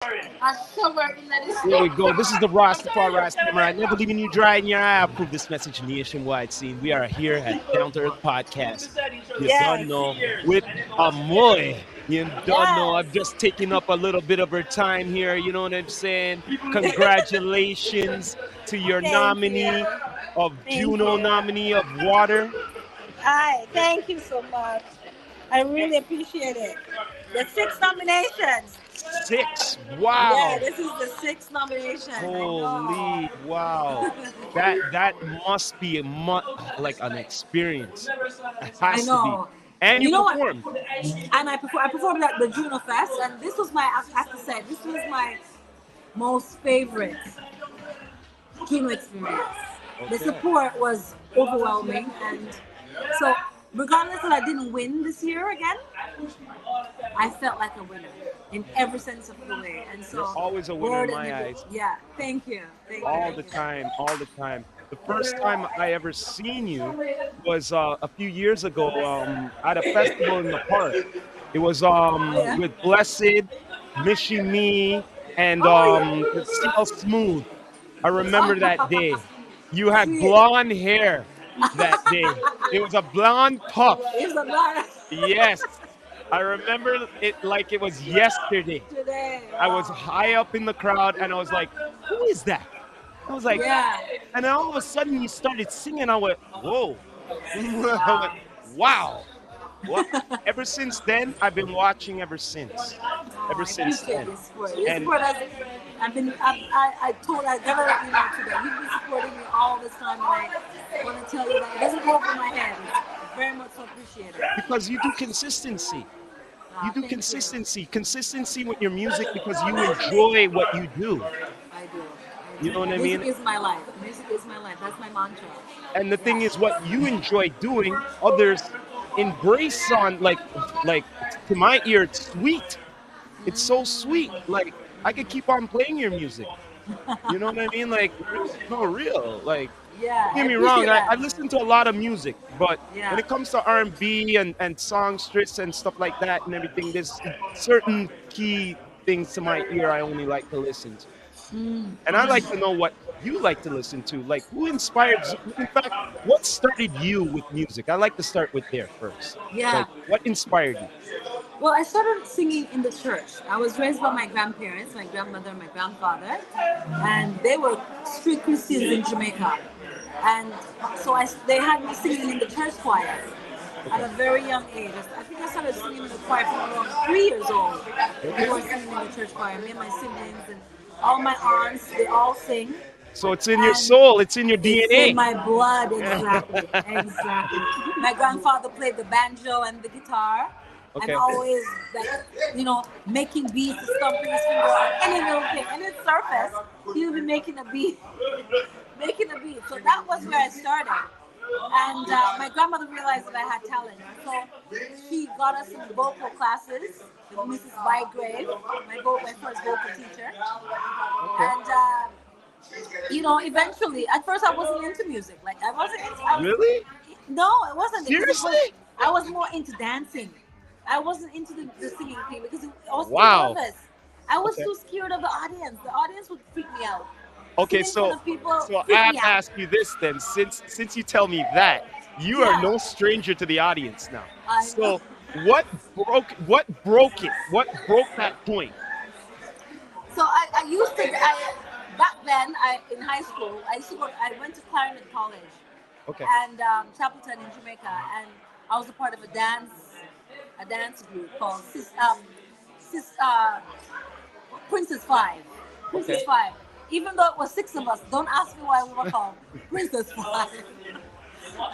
Here we go. This is the Rastafari Samurai. Never leaving you dry in your eye. I approve this message nationwide scene. We are here at Down to Earth Podcast. You don't Yes. know with Ammoye. You don't know. Yes. I'm just taking up a little bit of her time here. You know what I'm saying? Congratulations to your Thank you. nominee of Thank Juno you. nominee of Water. Hi. Thank you so much. I really appreciate it. The six nominations. Six. Yeah, Wow. this is the sixth nomination. I know. Holy wow. That must be like an experience. It I has to be. know. And you You know what? performed. And I performed at the Juno Fest, and this was my, I have to say, this was my most favorite Juno experience. The Okay. support was overwhelming, and so regardless that I didn't win this year again, I felt like a winner in every sense of the way. And You're so, always a winner in word and my eyes. yeah, thank All the you. time, all the time. The first time I ever seen you was a few years ago at a festival in the park. It was Oh yeah. with Blessed, Mishi Me, and Oh CL Smooth. I remember that yeah. day. You had Sweet. blonde hair that day. It was a blonde puff. It's a lot Yes. I remember it like it was yesterday. today. I was Wow. high up in the crowd and I was like, who is that? I was like, Yeah. and then all of a sudden you started singing. I went, whoa. I went, Wow. wow. What? Ever since then, I've been watching ever since. Oh, Ever I since appreciate then. this support. This And support has, I gotta let you know today. You've been supporting me all this time, and I want to tell you that it doesn't go over my head. It's very much so appreciated. because you do consistency. You do Thank you. consistency with your music because you enjoy what you do. I do. You know what I Music mean? is my life. Music is my life. That's my mantra. And the thing is, Yeah. what you enjoy doing, others embrace on like to my ear, it's sweet. It's so sweet. Like I could keep on playing your music. You know what I mean? Like no real. Like Yeah, don't I get me appreciate wrong. I that. listen to a lot of music, but when Yeah. it comes to R&B and songstress and stuff like that and everything, there's certain key things to my ear I only like to listen to. And I like to know what you like to listen to. Like who inspired you? In fact, what started you with music? I like to start with there first. Yeah. Like what inspired you? Well, I started singing in the church. I was raised by my grandparents, my grandmother, and my grandfather, and they were strict Christians in Jamaica. And so they had me singing in the church choir at Okay. a very young age. I think I started singing in the choir from around 3 years old. We Okay. were singing in the church choir. Me and my siblings and all my aunts, they all sing. So it's in your And soul, it's in your it's in DNA. my blood, exactly, exactly. My grandfather played the banjo and the guitar, and Okay. always like making beats, stomping his finger on any little thing, any surface, he'll be making a beat, making a beat. So that was where I started. And my grandmother realized that I had talent, so she got us some vocal classes with Mrs. Bygrave, my first vocal teacher, Okay. and. Eventually, at first I wasn't into music. Like I wasn't into, Really? no, I wasn't because Seriously? I was more into dancing. I wasn't into the singing thing because I was too Wow. nervous. I was Okay. too scared of the audience. The audience would freak me out. Okay, Singing in front so of people so I freak have me to out. ask you this then, since you tell me that, you are Yeah, no stranger to the audience now. I know. So what broke it? What broke that point? So I used to back then in high school I went to Clarinet College Okay. and Chapelton in Jamaica, and I was a part of a dance group called Sis, Princess Five. Princess Okay. Five. Even though it was six of us, don't ask me why we were called Princess Five.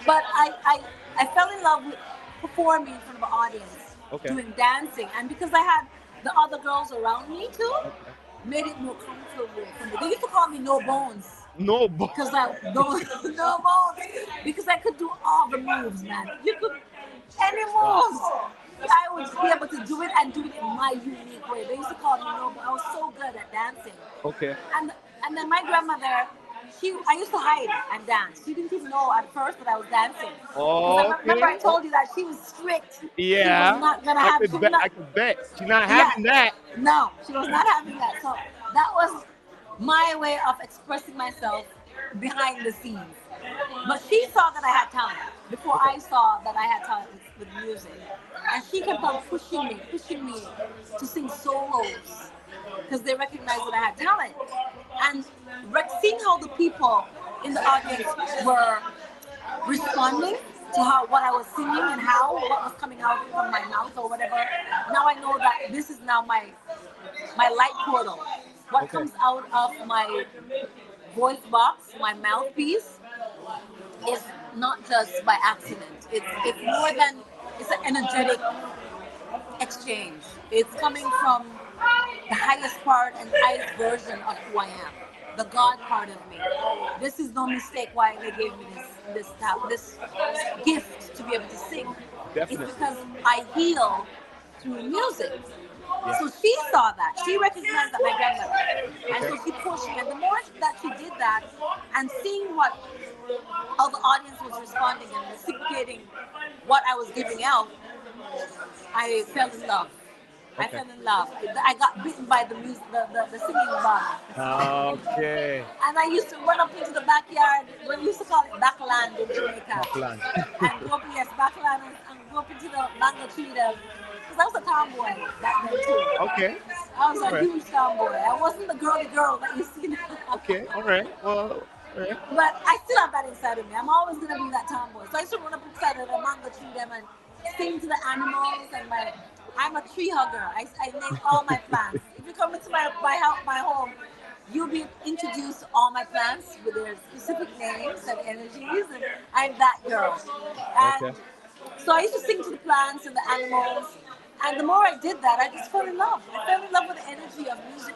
But I fell in love with performing in front of an audience, Okay. doing dancing, and because I had the other girls around me too, Okay. made it more comfortable for me. They used to call me No Bones No, but because I don't no bones because I could do all the moves, man. You could any wow. moves. I would be able to do it and do it in my unique way. They used to call me No Bones. I was so good at dancing, Okay. and and then my grandmother, I used to hide and dance. She didn't even know at first that I was dancing. Because I remember Okay. I told you that she was strict. She was Yeah. not gonna have. She was I not. could bet. She's not Yeah. having that. No, she was not having that. So that was my way of expressing myself behind the scenes. But she saw that I had talent before Okay. I saw that I had talent with music. And she kept on pushing me to sing solos because they recognized that I had talent. And seeing how the people in the audience were responding to how what I was singing and how what was coming out from my mouth or whatever. Now I know that this is now my light portal. What Okay. comes out of my voice box, my mouthpiece, is not just by accident. It's more than it's an energetic exchange. It's coming from the highest part and highest version of who I am, the God part of me. This is no mistake why they gave me this gift to be able to sing. It's Definitely. because I heal through music. Yeah. So she saw that. She recognized that my grandmother, and Okay. so she pushed me. And the more that she did that, and seeing what how the audience was responding and reciprocating what I was giving out, I fell in love. I Okay. fell in love. I got bitten by the music, the singing bug. Okay. And I used to run up into the backyard. We used to call it backland in Jamaica. Backland. And go up, yes, backland, and go up into the mango tree there. Because I was a tomboy back then too. Okay. I was All a right. huge tomboy. I wasn't the girly girl that you see now. Okay. All right. Well. All right. But I still have that inside of me. I'm always gonna be that tomboy. So I used to run up inside of the mango tree them and sing to the animals and I'm a tree hugger. I name all my plants. If you come into my home, you'll be introduced to all my plants with their specific names and energies, and I'm that girl. And Okay. so I used to sing to the plants and the animals. And the more I did that, I just fell in love. I fell in love with the energy of music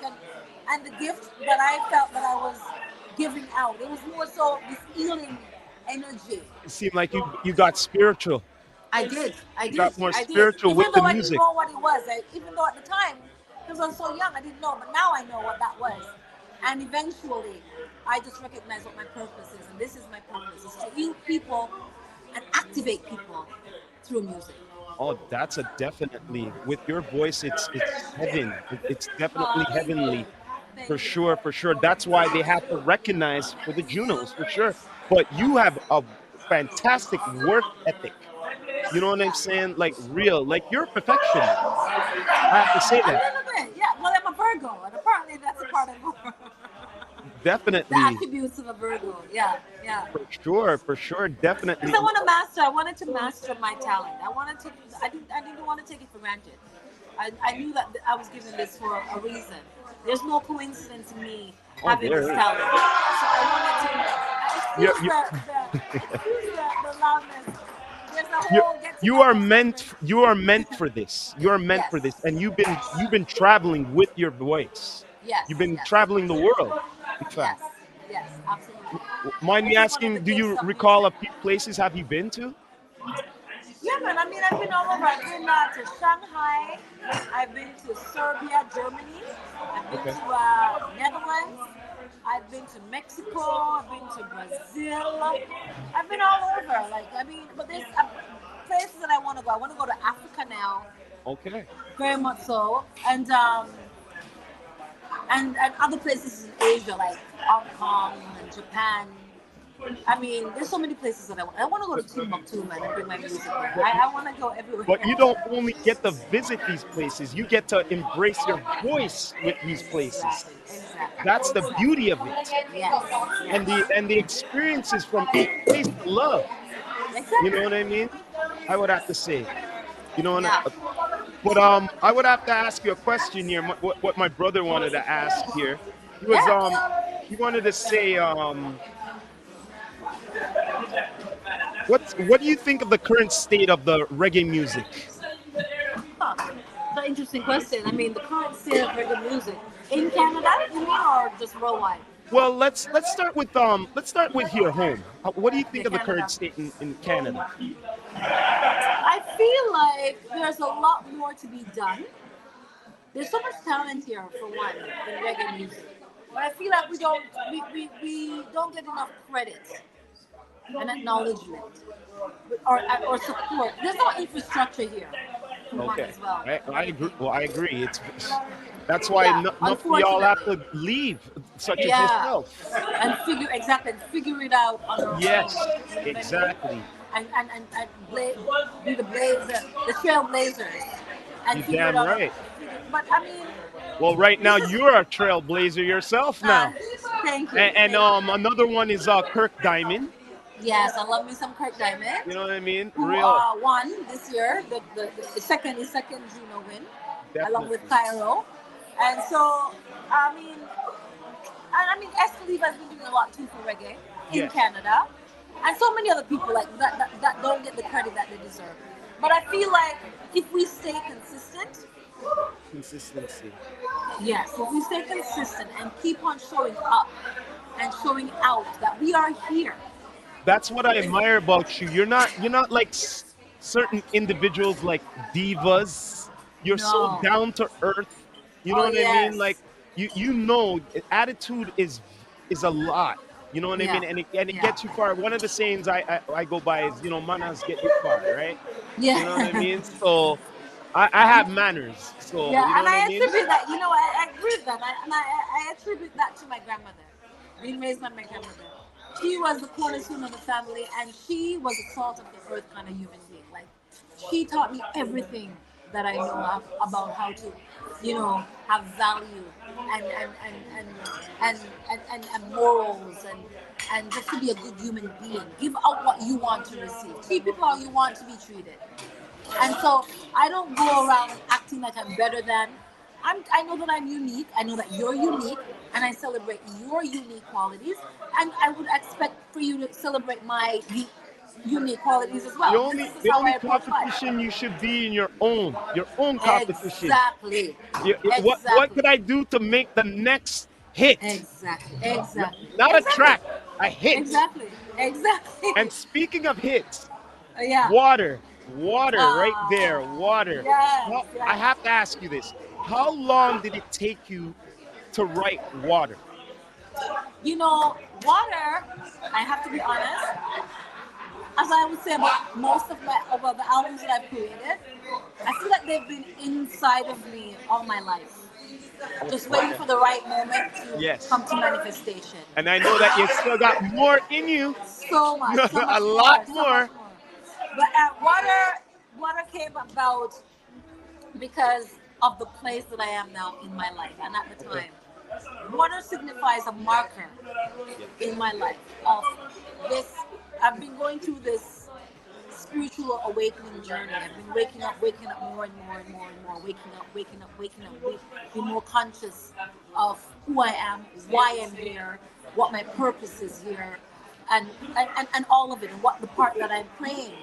and the gift that I felt that I was giving out. It was more so this healing energy. It seemed like you got spiritual. I did, I You did, got more I did. spiritual Even with the though I didn't music. know what it was, even though at the time, because I was so young, I didn't know. But now I know what that was. And eventually, I just recognized what my purpose is, and this is my purpose: is to heal people and activate people through music. Oh, that's a definitely with your voice. It's heaven. It's Oh, definitely thank you, heavenly for thank you. sure. For sure. That's why they have to recognize for the Junos for sure. But you have a fantastic work ethic. You know what I'm Yeah. saying? Like real. Like you're a perfectionist. I have to say A that. little bit, yeah. Well, I'm a Virgo, and apparently that's a part of the Definitely. attributes of a Virgo. Yeah, yeah. For sure. For sure. Because Definitely. I want to master. I wanted to master my talent. I wanted to. I didn't want to take it for granted. I knew that I was given this for a reason. There's no coincidence in me Oh, having this there is. talent. So I wanted to You excuse you the loudness. There's a you whole get together somewhere. you are meant for this. You are meant Yes. for this. And you've been traveling with your voice. Yes. You've been Yes. traveling the world, in Yes. fact. Yes. Absolutely. Mind me This is one of the asking, do gifts you of recall music. a few places have you been to? Yeah, man. I mean, I've been all over. I've been to Shanghai. I've been to Serbia, Germany. I've been Okay. to Netherlands. I've been to Mexico. I've been to Brazil. I've been all over. Like, I mean, but there's places that I want to go. I want to go to Africa now, Okay. very much so, and other places in Asia like Hong Kong and Japan. I mean, there's so many places that I want to go to Timbuktu, man, and bring my music there. But I want to go everywhere. but you don't only get to visit these places, you get to embrace your voice with these places. Exactly, exactly, That's the beauty of it. exactly. Yes, And the yes. experiences from each place to love. You know Exactly. what I mean? I would have to say. You know, Yeah. but I would have to ask you a question here. What my brother wanted to ask here. He was Yeah. he wanted to say what do you think of the current state of the reggae music? Huh. That's an interesting question. I mean, the current state of reggae music in Canada, you mean, or just worldwide? Well, let's start with here home. What do you Okay, think of the current Canada. state in Canada? I feel like there's a lot more to be done. There's so much talent here, for one, in reggae music. But I feel like we don't get enough credit and acknowledgement or support. There's no infrastructure here for one Okay. as well. I I agree. think. Well, I agree. That's why Yeah, enough of y'all have unfortunately. to leave, such as Yeah, yourself. and figure it out on our own. Yes, You know what I mean? exactly. Be the the trailblazers, and You figure it damn out. right. But I mean, Well, right now this is you're a trailblazer yourself uh, now. thank you, And thank you. another one is Kirk Diamond. Yes, I love me some Kirk Diamond, You know what I mean? who Real, won this year the second Juno win, along with definitely. Cairo, and so I mean. And I mean, Escaliva has been doing a lot too for reggae in Yes, Canada, and so many other people like that don't get the credit that they deserve. But I feel like if we stay consistent, consistency. yes, if we stay consistent and keep on showing up and showing out that we are here. That's what I admire about you. You're not like certain individuals like divas. You're so No. down to earth. You know Oh what I mean? Like yes. attitude is a lot. You know what I Yeah. mean? And it Yeah. gets you far. One of the sayings I go by is, manners get you far, right? You know what I Yeah. mean? So I have manners. So you Yeah, know and what I I mean? attribute that. I agree with that. I attribute that to my grandmother, being raised by my grandmother. She was the cornerstone of the family, and she was a salt of the earth kind of human being. Like, she taught me everything that I know about how to, have value and and and and and morals and just to be a good human being. Give out what you want to receive. Treat people how you want to be treated. And so I don't go around acting like I'm better than. I know that I'm unique. I know that you're unique, and I celebrate your unique qualities. And I would expect for you to celebrate my unique qualities as The well. only This is the how only I approach life. competition you should be in your own competition. Exactly. What Exactly. could I do to make the next hit? Exactly. Exactly. Not a Exactly. track, a hit. Exactly. Exactly. And speaking of hits, Yeah. water right there, water. Yes. I Yes. have to ask you this. How long did it take you to write water? Water, I have to be honest, as I would say about most of about the albums that I've created, I feel like they've been inside of me all my life. Just waiting Okay. for the right moment to Yes. come to manifestation. And I know that you still got more in you. So A much lot more, so much more. more. But water came about because of the place that I am now in my life and at the Okay. time. Water signifies a marker Yes. in my life of this. I've been going through this spiritual awakening journey. I've been waking up more and more and more and more, waking up, be more conscious of who I am, why I'm here, what my purpose is here, and all of it, and what the part that I'm playing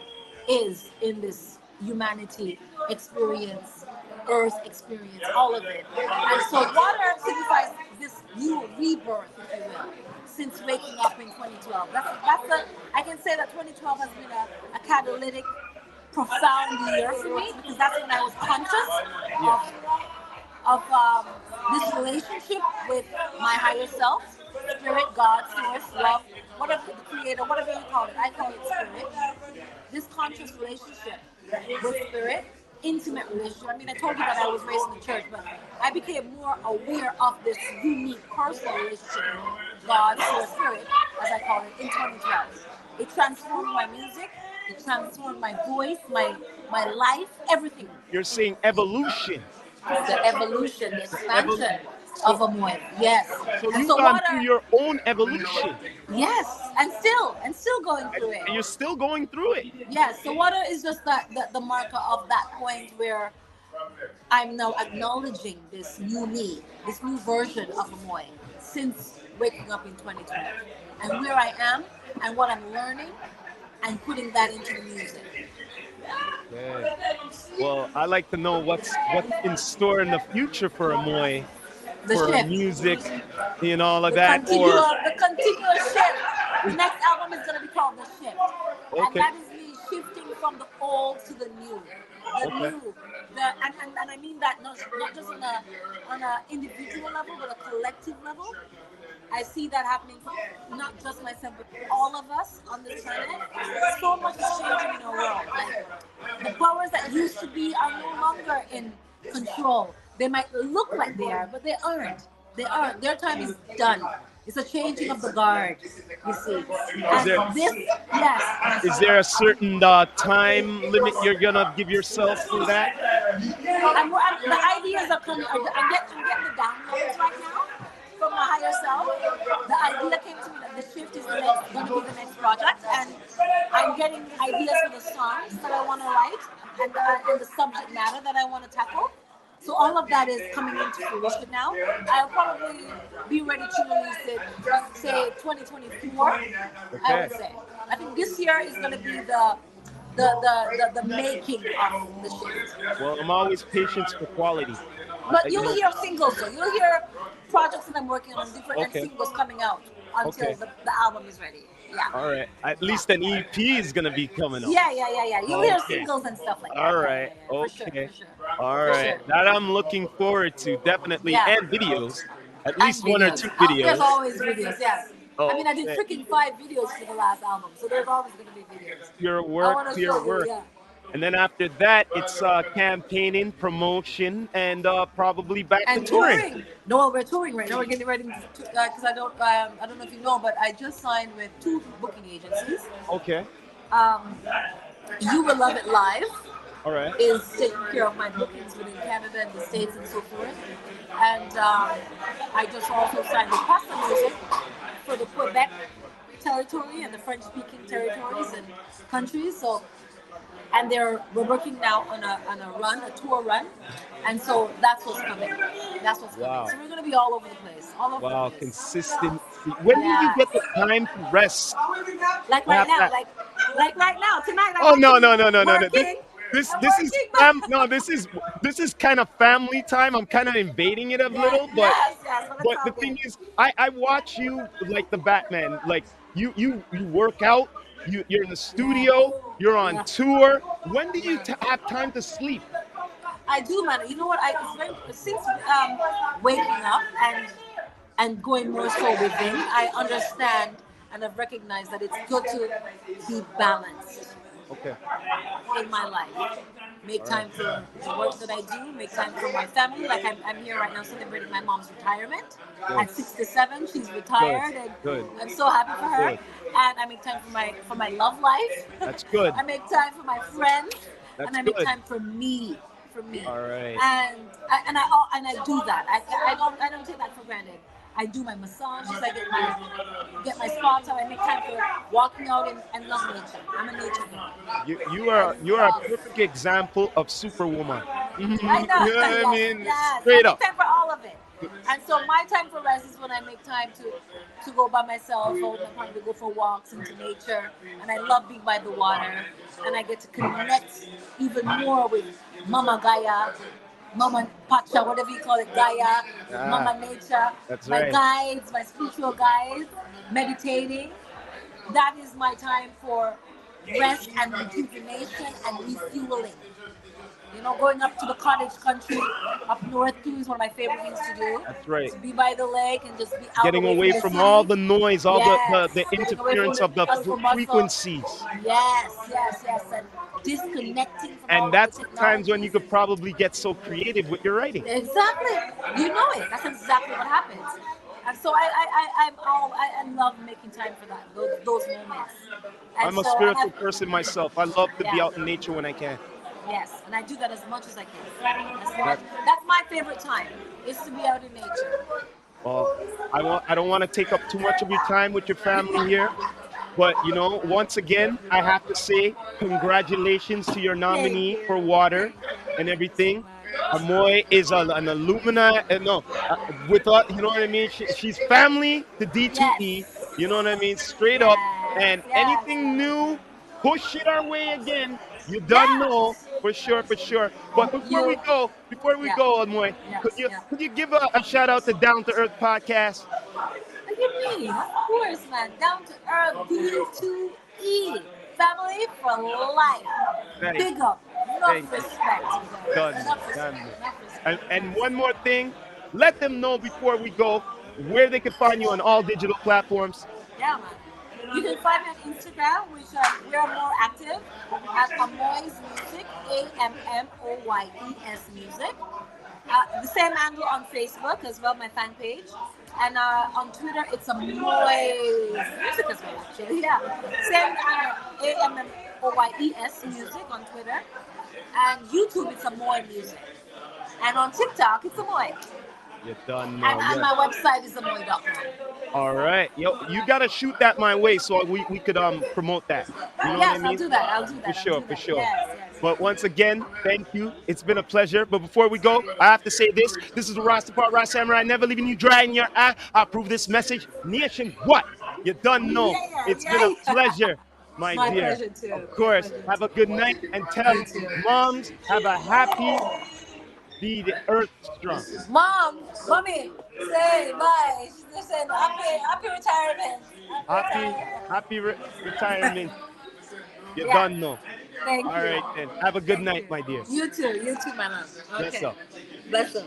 is in this humanity experience, earth experience, all of it. And so water signifies this new rebirth, if you will, since waking up in 2012. I can say that 2012 has been a catalytic, profound year for me because that's when I was conscious Yes. of this relationship with my higher self, spirit, God, source, love, whatever the creator, whatever you call it. I call it spirit. This conscious relationship with spirit, intimate relationship. I mean, I told you that I was raised in the church, but I became more aware of this unique personal relationship with God, source, spirit, as I call it, in 2012. It transformed my music. It transformed my voice, my life, everything. You're saying evolution. The evolution, the Evol- expansion of so Ammoye. Yes. so And you've so gone through water, your own evolution, yes, and still going and, through it. and you're still going through it. Yes, so water is just the marker of that point where I'm now acknowledging this new me, this new version of Ammoye since waking up in 2012. And where I am and what I'm learning and putting that into the music. Okay. Well, I like to know what's in store in the future for Amoy, The for shift. music, and all of that. Or The continuous shift. The next album is gonna be called The Shift. And okay, that is me shifting from the old to the new. The okay. new, and I mean that not just on a individual level, but a collective level. I see that happening for not just myself, but all of us on this planet. So much is changing in our world. Like the powers that used to be are no longer in control. They might look like they are, but they aren't. They aren't. Their time is done. It's a changing of the guard, you see. Is there And this, yes. is there a certain time limit you're gonna give yourself for that? The ideas are coming. I'm getting the downloads right now from my higher self. The idea came to me that the shift is going to be the next project, and I'm getting ideas for the songs that I want to write and the subject matter that I want to tackle. So all of that is coming into fruition now. I'll probably be ready to release it, say 2024. I Okay. would say. I think this year is going to be the making of the shift. Well, I'm always patient for quality. But You you'll know. hear singles though. You'll hear projects that I'm working on different and Okay. singles coming out until Okay. the album is ready. Yeah. All right. At least an EP is gonna be coming up. Yeah. You'll hear Okay. singles and stuff like that. All Yeah. right. For sure, Okay. for sure. All For right. sure. That I'm looking forward to definitely, Yeah. and videos. At And least one or videos. two There's videos. always videos, yes. I mean, I did Okay. freaking 5 videos for the last album, so there's always going to be videos. Your I work, want to your show you, work. yeah. And then after that, it's campaigning, promotion, and probably back to And touring. touring. No, we're touring right now. We're getting ready to because I don't know if you know, but I just signed with 2 booking agencies. Okay. Um, you Will Love It Live All right. is taking care of my bookings within Canada and the States and so forth. And I just also signed with Pasta Music for the Quebec territory and the French-speaking territories and countries. So, and we're working now on a tour run, and so that's what's coming. That's what's coming. Wow. So we're gonna be all over the place, all over the Wow. place. Consistency. When do you Yeah. get the time to rest? Like To right have now, that- like right now, tonight. Oh I'm no, actually no, no, no, no, no. working. I'm This is working. no, this is kind of family time. I'm kind of invading it a Yes, little, yes, but it's but all the good. thing is, I watch you like the Batman. Like you work out. You're in the Yeah. studio. You're on Yeah. tour. When do you have time to sleep? I do, man. You know what? Since waking up and going more so within, I understand and have recognized that it's good to be balanced Okay. in my life. Make All right. time for the work that I do. Make time for my family. Like I'm here right now celebrating my mom's retirement Good. at 67. She's Good. retired, and Good. I'm so happy for her. Good. And I make time for my love life. That's good. I make time for my friends, and That's I make good. time for me. For me, All right. and I do that. I don't take that for granted. I do my massages. I get my spa time. I make time for walking out and love nature. I'm a nature girl. You are a perfect example of Superwoman. Mhm. I know. You know what I Yes, mean? yes. I Straight make up. time for all of it. And so my time for rest is when I make time to go by myself, or when I go for walks into nature. And I love being by the water. And I get to connect even more with Mama Gaia, Mama Pacha, whatever you call it, Gaia, Ah, Mama Nature, that's my right. guides, my spiritual guides, meditating. That is my time for rest and rejuvenation and refueling. You know, going up to the cottage country up north too is one of my favorite things to do. That's right. To be by the lake and just be out Getting away away from the from all city. the noise, all Yes, the getting away from interference of the the hustle bustle. frequencies. Yes, and disconnecting from all And of the that's the times when you technologies. could probably get so creative with your writing. Exactly, you know it. That's exactly what happens. And so I love making time for that those moments. And I'm a so spiritual person myself. I love to be yeah. out in nature when I can. Yes, and I do that as much as I can. That That's my favorite time, is to be out in nature. well, I don't want to take up too much of your time with your family here, but once again, I have to say congratulations to your Thank nominee for you. water and everything. Amoy is an alumni, no, with you know what I mean. She's family to D2E. Yes. You know what I mean, straight up. Yes. And Yes. anything new, push it our way again. You done know Yes. for sure, for sure. But You. before we Yeah. go, Amoy, Yes. Yeah. could you give a shout out to Down to Earth podcast? What do you mean? Of course, man. Down to earth, B2E. Family for life. Nice. Big up. Thank you. respect, you guys. Done, no, Enough done, respect. no. Enough respect. And one more thing, let them know before we go where they can find you on all digital platforms. Yeah, man. You can find me on Instagram, which we are more active at Ammoye's Music, AMMOYES Music. The same handle on Facebook as well, my fan page. And on Twitter, it's Ammoye's Music as well, actually. Yeah. Same handle, AMMOYES Music on Twitter. And YouTube, it's Ammoye Music. And on TikTok, it's Ammoye. You're done, no. And Yeah. my website is ammoye.com. All right. Yo, you gotta shoot that my way so we could promote that. You know what I Yes, I'll mean? do that. I'll do For that. I'll sure, do for that. sure. Yes, yes. But once again, thank you. It's been a pleasure. But before we go, I have to say this. This is the Rastafari Ras Samurai, never leaving you dry in your eye. I approve this message. Nation, what? You done know. Yeah, It's been a yeah, yeah. pleasure, my My dear. pleasure too. Of My course. pleasure Have a good night and too. tell You too. moms have a happy be the earth strong. Mom, mommy, say bye. She's just saying happy retirement. Happy Happy, retirement. happy retirement. You Yeah. done know. Thank All you. right then. Have a good Thank night, you. my dear. You too, my love. Bless Okay. up. Bless up.